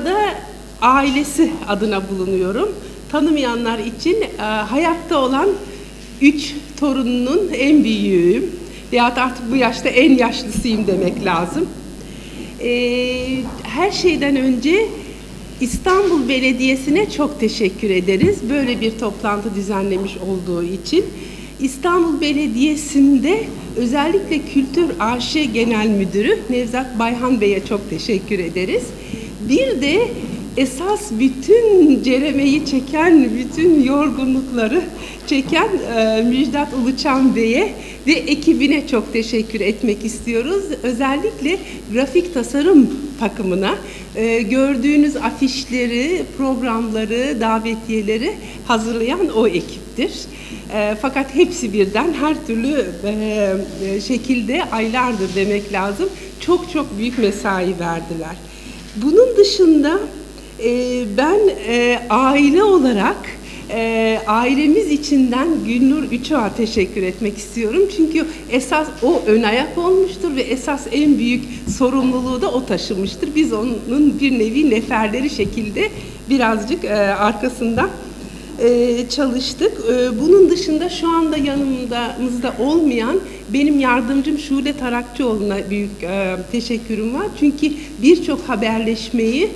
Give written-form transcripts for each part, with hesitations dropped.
Dünyada ailesi adına bulunuyorum. Tanımayanlar için hayatta olan 3 torununun en büyüğüyüm. Veyahut artık bu yaşta en yaşlısıyım demek lazım. Her şeyden önce İstanbul Belediyesi'ne çok teşekkür ederiz. Böyle bir toplantı düzenlemiş olduğu için. İstanbul Belediyesi'nde özellikle Kültür AŞ Genel Müdürü Nevzat Bayhan Bey'e çok teşekkür ederiz. Bir de esas bütün ceremeyi çeken, bütün yorgunlukları çeken Müjdat Uluçan Bey'e ve ekibine çok teşekkür etmek istiyoruz. Özellikle grafik tasarım takımına gördüğünüz afişleri, programları, davetiyeleri hazırlayan o ekiptir. Fakat hepsi birden her türlü şekilde aylardır demek lazım. Çok çok büyük mesai verdiler. Bunun dışında ben aile olarak ailemiz içinden Gülnur Üçoğ'a teşekkür etmek istiyorum. Çünkü esas o ön ayak olmuştur ve esas en büyük sorumluluğu da o taşımıştır. Biz onun bir nevi neferleri şekilde birazcık arkasından çalıştık. Bunun dışında şu anda yanımızda olmayan benim yardımcım Şule Tarakçıoğlu'na büyük teşekkürüm var. Çünkü birçok haberleşmeyi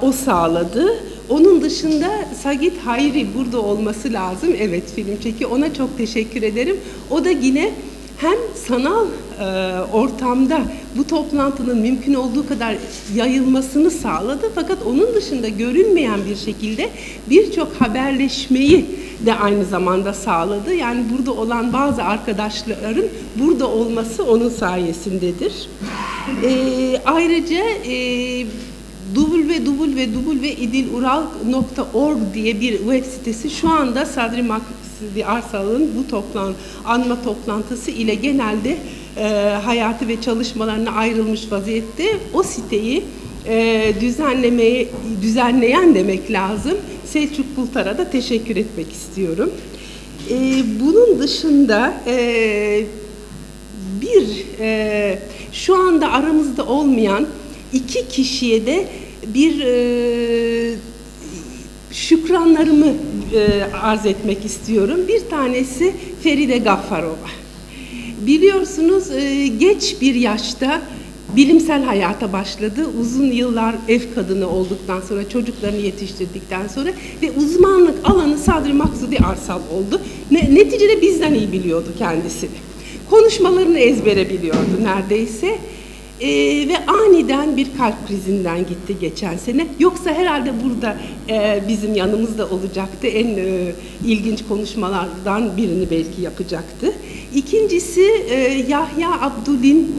o sağladı. Onun dışında Sagit Hayri burada olması lazım. Evet, film çekiyor. Ona çok teşekkür ederim. O da yine hem sanal ortamda bu toplantının mümkün olduğu kadar yayılmasını sağladı. Fakat onun dışında görünmeyen bir şekilde birçok haberleşmeyi de aynı zamanda sağladı. Yani burada olan bazı arkadaşların burada olması onun sayesindedir. Ayrıca www.idilural.org diye bir web sitesi şu anda Sadri Maksudi Arsal'ın bu anma toplantısı ile genelde hayatı ve çalışmalarına ayrılmış vaziyette. O siteyi düzenleyen demek lazım. Selçuk Bultar'a da teşekkür etmek istiyorum. Bunun dışında şu anda aramızda olmayan 2 kişiye de bir şükranlarımı arz etmek istiyorum. Bir tanesi Feride Gaffarova. Biliyorsunuz geç bir yaşta bilimsel hayata başladı. Uzun yıllar ev kadını olduktan sonra, çocuklarını yetiştirdikten sonra ve uzmanlık alanı Sadri Maksudi Arsal oldu. Neticede bizden iyi biliyordu kendisini. Konuşmalarını ezbere biliyordu neredeyse. Ve aniden bir kalp krizinden gitti geçen sene. Yoksa herhalde burada bizim yanımızda olacaktı. En ilginç konuşmalardan birini belki yapacaktı. İkincisi Yahya Abdülin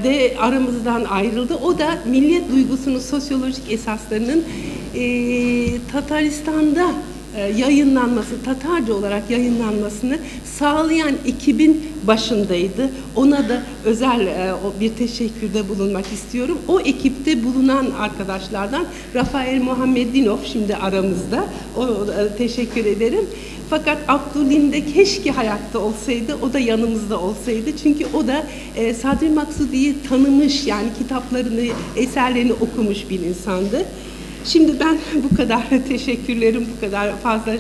de aramızdan ayrıldı. O da milliyet duygusunun sosyolojik esaslarının Tataristan'da yayınlanması, Tatarca olarak yayınlanmasını sağlayan ekibin başındaydı. Ona da özel bir teşekkürde bulunmak istiyorum. O ekipte bulunan arkadaşlardan Rafael Muhammedinov şimdi aramızda. Teşekkür ederim. Fakat Abdülin de keşke hayatta olsaydı, o da yanımızda olsaydı. Çünkü o da Sadri Maksudi'yi tanımış, yani kitaplarını, eserlerini okumuş bir insandı. Şimdi ben bu kadar teşekkürlerim, bu kadar fazla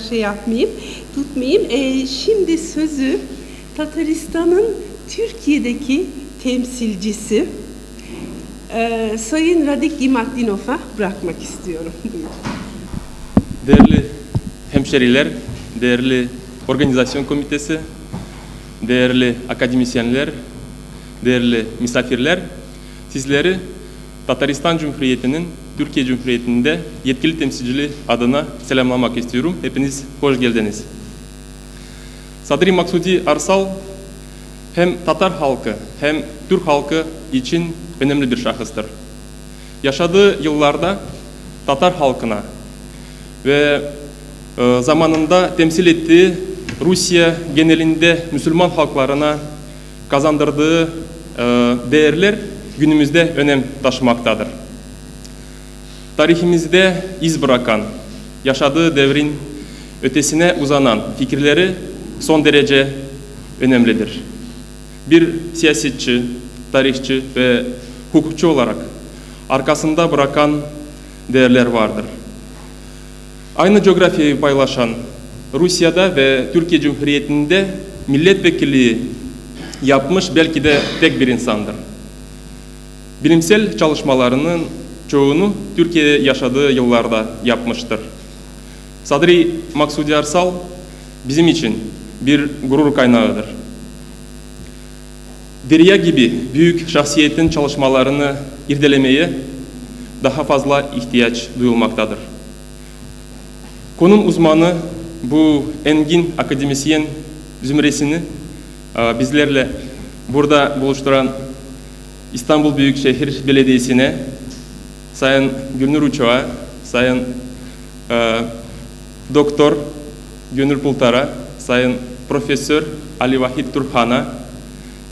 tutmayayım. Şimdi sözü Tataristan'ın Türkiye'deki temsilcisi Sayın Radik İmakdinov'a bırakmak istiyorum. Buyurun. Değerli hemşeriler, değerli organizasyon komitesi, değerli akademisyenler, değerli misafirler, sizleri Tataristan Cumhuriyeti'nin Türkiye Cumhuriyeti'nde yetkili temsilciliği adına selamlamak istiyorum. Hepiniz hoş geldiniz. Sadri Maksudi Arsal hem Tatar halkı hem Türk halkı için önemli bir şahıstır. Yaşadığı yıllarda Tatar halkına ve zamanında temsil ettiği Rusya genelinde Müslüman halklarına kazandırdığı değerler günümüzde önem taşımaktadır. Tarihimizde iz bırakan, yaşadığı devrin ötesine uzanan fikirleri son derece önemlidir. Bir siyasetçi, tarihçi ve hukukçu olarak arkasında bırakan değerler vardır. Aynı coğrafyayı paylaşan Rusya'da ve Türkiye Cumhuriyeti'nde milletvekilliği yapmış belki de tek bir insandır. Bilimsel çalışmalarının çoğunu Türkiye'de yaşadığı yıllarda yapmıştır. Sadri Maksudi Arsal bizim için bir gurur kaynağıdır. Derya gibi büyük şahsiyetin çalışmalarını irdelemeye daha fazla ihtiyaç duyulmaktadır. Konum uzmanı bu engin akademisyen zümresini bizlerle burada buluşturan İstanbul Büyükşehir Belediyesi'ne, Sayın Gülnur Uçak'a, Sayın Doktor Gönül Pultar'a, Sayın Profesör Ali Vahit Turhan'a,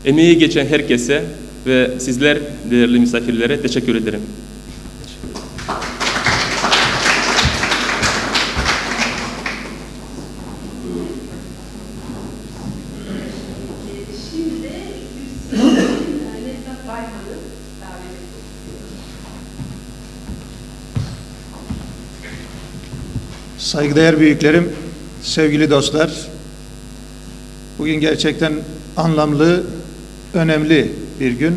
emeği geçen herkese ve sizler değerli misafirlere teşekkür ederim. Saygıdeğer büyüklerim, sevgili dostlar, bugün gerçekten anlamlı, önemli bir gün.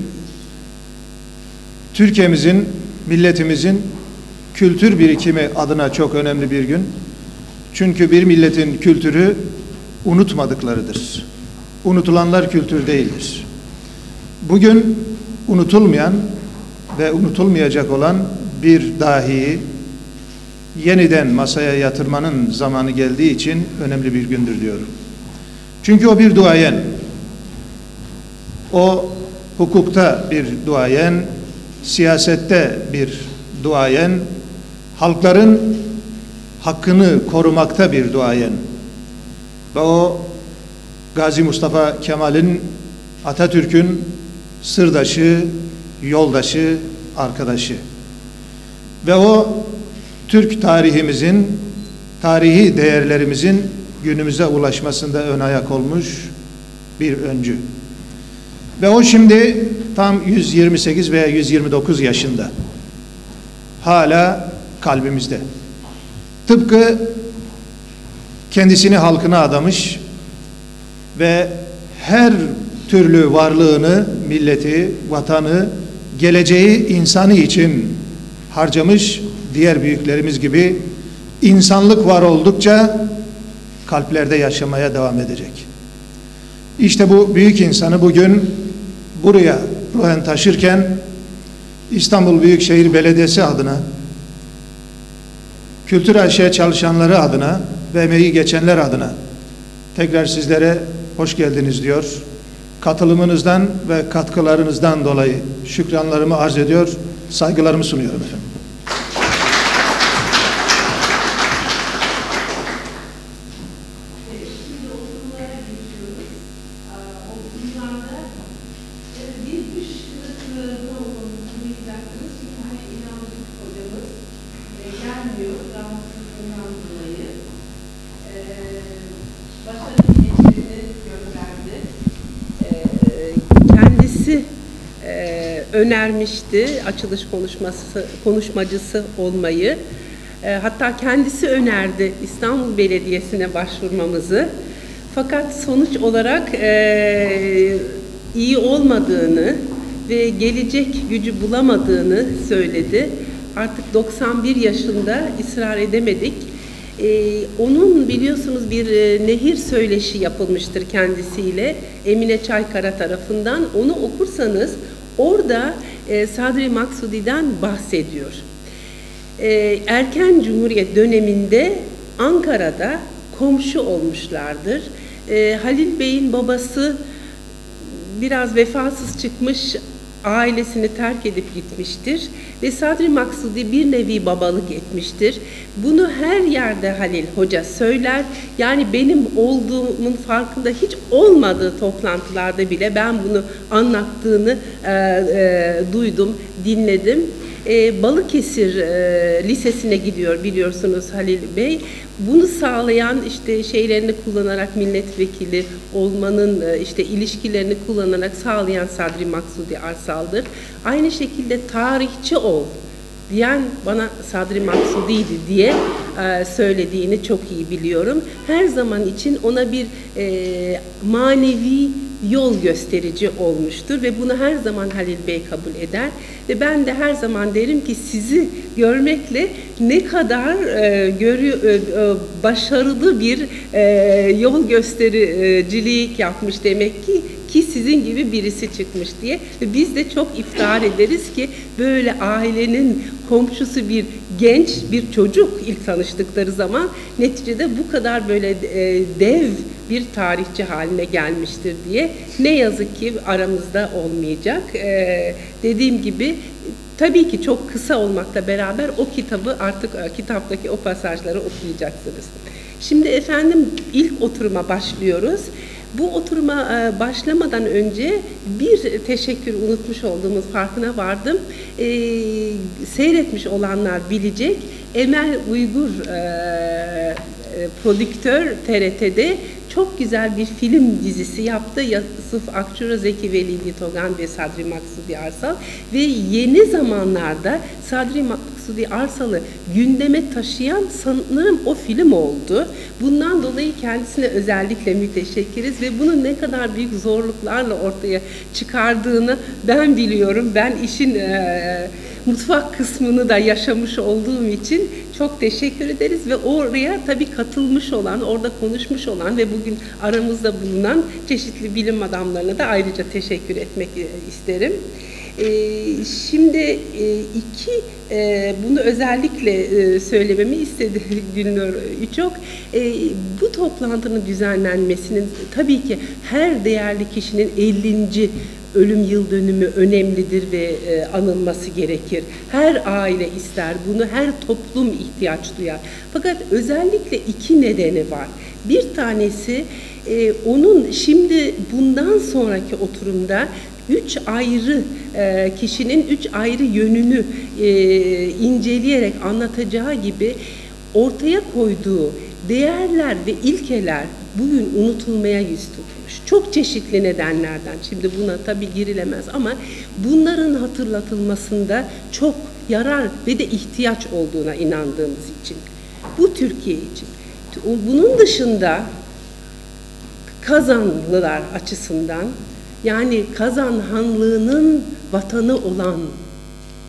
Türkiye'mizin, milletimizin kültür birikimi adına çok önemli bir gün. Çünkü bir milletin kültürü unutmadıklarıdır. Unutulanlar kültür değildir. Bugün unutulmayan ve unutulmayacak olan bir dahiyi yeniden masaya yatırmanın zamanı geldiği için önemli bir gündür diyorum. Çünkü o bir duayen. O hukukta bir duayen, siyasette bir duayen, halkların hakkını korumakta bir duayen. Ve o Gazi Mustafa Kemal'in, Atatürk'ün sırdaşı, yoldaşı, arkadaşı. Ve o Türk tarihimizin, tarihi değerlerimizin günümüze ulaşmasında ön ayak olmuş bir öncü. Ve o şimdi tam 128 veya 129 yaşında. Hala kalbimizde. Tıpkı kendisini halkına adamış ve her türlü varlığını, milleti, vatanı, geleceği insanı için harcamış diğer büyüklerimiz gibi insanlık var oldukça kalplerde yaşamaya devam edecek. İşte bu büyük insanı bugün buraya ruhen taşırken İstanbul Büyükşehir Belediyesi adına, Kültür AŞ çalışanları adına ve emeği geçenler adına tekrar sizlere hoş geldiniz diyor. Katılımınızdan ve katkılarınızdan dolayı şükranlarımı arz ediyor, saygılarımı sunuyorum efendim. Kendisi önermişti açılış konuşmacısı olmayı. Hatta kendisi önerdi İstanbul Belediyesi'ne başvurmamızı. Fakat sonuç olarak iyi olmadığını ve gelecek gücü bulamadığını söyledi. Artık 91 yaşında, ısrar edemedik. Onun biliyorsunuz bir nehir söyleşi yapılmıştır kendisiyle Emine Çaykara tarafından. Onu okursanız orada Sadri Maksudi'den bahsediyor. Erken Cumhuriyet döneminde Ankara'da komşu olmuşlardır. Halil Bey'in babası biraz vefasız çıkmış, ailesini terk edip gitmiştir ve Sadri Maksudi bir nevi babalık etmiştir. Bunu her yerde Halil Hoca söyler. Yani benim olduğumun farkında hiç olmadığı toplantılarda bile ben bunu anlattığını duydum, dinledim. Balıkesir Lisesi'ne gidiyor biliyorsunuz Halil Bey. Bunu sağlayan işte şeylerini kullanarak milletvekili olmanın işte ilişkilerini kullanarak sağlayan Sadri Maksudi Arsal'dır. Aynı şekilde tarihçi ol. diyen bana Sadri Maksudi'ydi diye söylediğini çok iyi biliyorum. Her zaman için ona bir manevi yol gösterici olmuştur ve bunu her zaman Halil Bey kabul eder. Ve ben de her zaman derim ki sizi görmekle ne kadar başarılı bir yol göstericilik yapmış demek ki sizin gibi birisi çıkmış diye. Ve biz de çok iftihar ederiz ki böyle ailenin komşusu bir genç, bir çocuk ilk tanıştıkları zaman neticede bu kadar böyle dev bir tarihçi haline gelmiştir diye. Ne yazık ki aramızda olmayacak. Dediğim gibi tabii ki çok kısa olmakla beraber o kitabı artık kitaptaki o pasajları okuyacaksınız. Şimdi efendim ilk oturuma başlıyoruz. Bu oturuma başlamadan önce bir teşekkür unutmuş olduğumuz farkına vardım. Seyretmiş olanlar bilecek. Emel Uygur prodüktör TRT'de çok güzel bir film dizisi yaptı. Yusuf Akçura, Zeki Veli Togan ve Sadri Maksudi Arsal ve yeni zamanlarda Sadri Maksudi Arsal'ı gündeme taşıyan sanırım o film oldu. Bundan dolayı kendisine özellikle müteşekkiriz ve bunu ne kadar büyük zorluklarla ortaya çıkardığını ben biliyorum. Ben işin mutfak kısmını da yaşamış olduğum için çok teşekkür ederiz ve oraya tabii katılmış olan, orada konuşmuş olan ve bugün aramızda bulunan çeşitli bilim adamlarına da ayrıca teşekkür etmek isterim. Şimdi bunu özellikle söylememi istedi Gülnur Üçok. Bu toplantının düzenlenmesinin tabii ki her değerli kişinin 50. ölüm yıl dönümü önemlidir ve anılması gerekir. Her aile ister bunu, her toplum ihtiyaç duyar. Fakat özellikle iki nedeni var. Bir tanesi onun şimdi bundan sonraki oturumda 3 ayrı kişinin 3 ayrı yönünü inceleyerek anlatacağı gibi ortaya koyduğu değerler ve ilkeler bugün unutulmaya yüz tutmuş. Çok çeşitli nedenlerden. Şimdi buna tabii girilemez ama bunların hatırlatılmasında çok yarar ve de ihtiyaç olduğuna inandığımız için. Bu Türkiye için. Bunun dışında Kazanlılar açısından yani Kazan Hanlığı'nın vatanı olan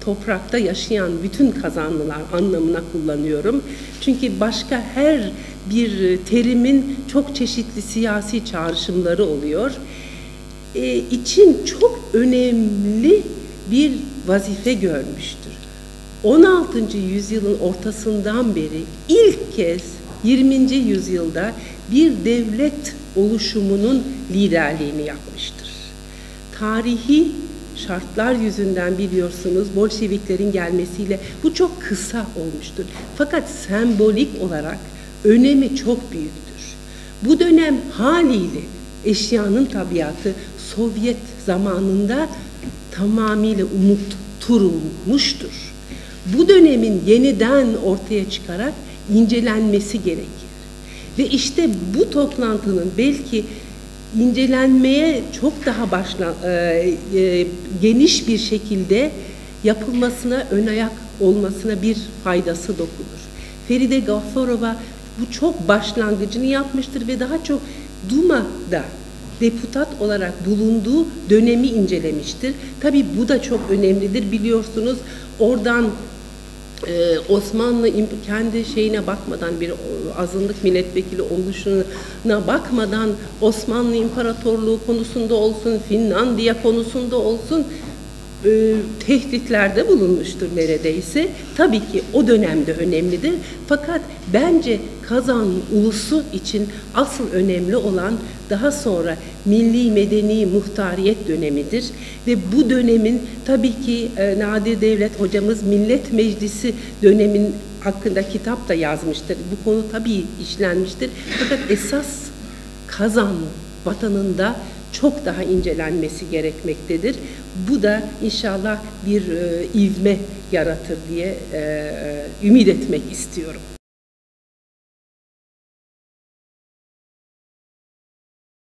toprakta yaşayan bütün Kazanlılar anlamına kullanıyorum. Çünkü başka her bir terimin çok çeşitli siyasi çağrışımları oluyor. İçin çok önemli bir vazife görmüştür. 16. yüzyılın ortasından beri ilk kez 20. yüzyılda bir devlet oluşumunun liderliğini yapmıştır. Tarihi şartlar yüzünden biliyorsunuz Bolşeviklerin gelmesiyle bu çok kısa olmuştur. Fakat sembolik olarak önemi çok büyüktür. Bu dönem haliyle eşyanın tabiatı Sovyet zamanında tamamıyla unutturulmuştur. Bu dönemin yeniden ortaya çıkarak incelenmesi gerekir. Ve işte bu toplantının belki incelenmeye çok daha geniş bir şekilde yapılmasına, ön ayak olmasına bir faydası dokunur. Feride Gafurova bu çok başlangıcını yapmıştır ve daha çok Duma'da deputat olarak bulunduğu dönemi incelemiştir. Tabii bu da çok önemlidir. Biliyorsunuz oradan Osmanlı kendi şeyine bakmadan bir azınlık milletvekili oluşuna bakmadan Osmanlı İmparatorluğu konusunda olsun, Finlandiya konusunda olsun tehditlerde bulunmuştur neredeyse. Tabii ki o dönemde önemlidir. Fakat bence Kazan ulusu için asıl önemli olan daha sonra milli medeni muhtariyet dönemidir. Ve bu dönemin tabii ki Nadir Devlet hocamız Millet Meclisi dönemin hakkında kitap da yazmıştır. Bu konu tabii işlenmiştir. Fakat esas Kazan vatanında çok daha incelenmesi gerekmektedir. Bu da inşallah bir ivme yaratır diye ümit etmek istiyorum.